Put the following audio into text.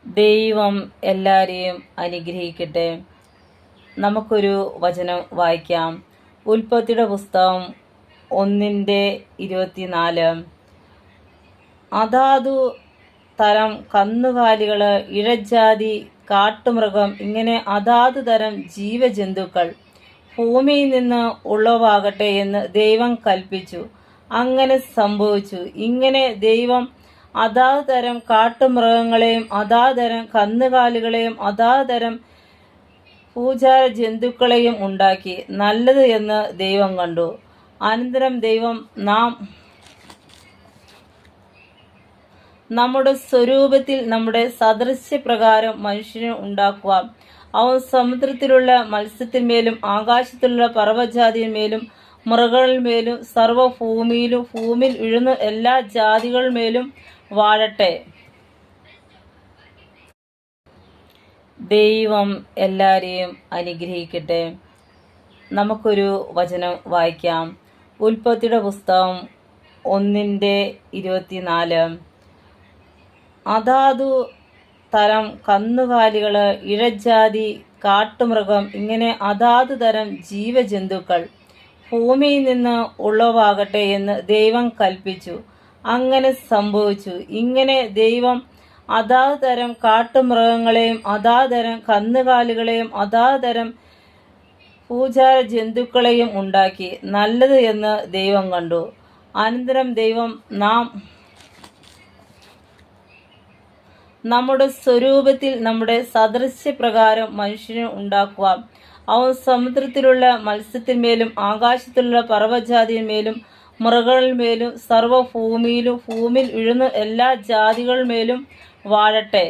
ദൈവം എല്ലാവരെയും അനുഗ്രഹിക്കട്ടെ. നമുക്കൊരു വചനം വായിക്കാം. ഉൽപ്പത്തിയുടെ പുസ്തകം 1:24. അതാതു തരം കന്നുകാലികൾ, ഇഴജാതി, കാട്ടുമൃഗം, ഇങ്ങനെ അതാതു തരം ജീവജന്തുക്കൾ ഭൂമിയിൽ നിന്ന് ഉളവാകട്ടെ എന്ന് ദൈവം കൽപ്പിച്ചു. അങ്ങനെ സംഭവിച്ചു. ഇങ്ങനെ ദൈവം അതാത് തരം കാട്ടുമൃഗങ്ങളെയും അതാത് തരം കന്നുകാലികളെയും അതാത് തരം പൂജാര ജന്തുക്കളെയും ഉണ്ടാക്കി. നല്ലത് എന്ന് ദൈവം കണ്ടു. അനന്തരം ദൈവം നമ്മുടെ സ്വരൂപത്തിൽ നമ്മുടെ സദൃശ്യപ്രകാരം മനുഷ്യനെ ഉണ്ടാക്കുക. അവൻ സമുദ്രത്തിലുള്ള മത്സ്യത്തിന്മേലും ആകാശത്തിലുള്ള പർവ്വജാതിന്മേലും മൃഗങ്ങളിന്മേലും സർവ്വഭൂമിയിലും ഭൂമിയിൽ ഉഴുന്ന എല്ലാ ജാതികളുമേലും വാഴട്ടെ. ദൈവം എല്ലാവരെയും അനുഗ്രഹിക്കട്ടെ. നമുക്കൊരു വചനം വായിക്കാം. ഉൽപ്പത്തിയുടെ പുസ്തകം 1:24. അതാതു തരം കന്നുകാലികൾ, ഇഴജാതി, കാട്ടുമൃഗം, ഇങ്ങനെ അതാതു തരം ജീവജന്തുക്കൾ ഭൂമിയിൽ നിന്ന് ഉളവാകട്ടെ എന്ന് ദൈവം കൽപ്പിച്ചു. അങ്ങനെ സംഭവിച്ചു. ഇങ്ങനെ ദൈവം അതാത് തരം കാട്ടുമൃഗങ്ങളെയും അതാത് തരം കന്നുകാലികളെയും അതാത് തരം പൂജാര ജന്തുക്കളെയും ഉണ്ടാക്കി. നല്ലത് എന്ന് ദൈവം കണ്ടു. അനന്തരം ദൈവം നമ്മുടെ സ്വരൂപത്തിൽ നമ്മുടെ സദൃശ്യപ്രകാരം മനുഷ്യനെ ഉണ്ടാക്കുക. അവൻ സമുദ്രത്തിലുള്ള മത്സ്യത്തിന്മേലും ആകാശത്തിലുള്ള പർവ്വജാതിന്മേലും മൃഗങ്ങളിന്മേലും സർവ്വഭൂമിയിലും ഭൂമിയിൽ ഉഴുന്ന എല്ലാ ജാതികളുമേലും വാഴട്ടെ.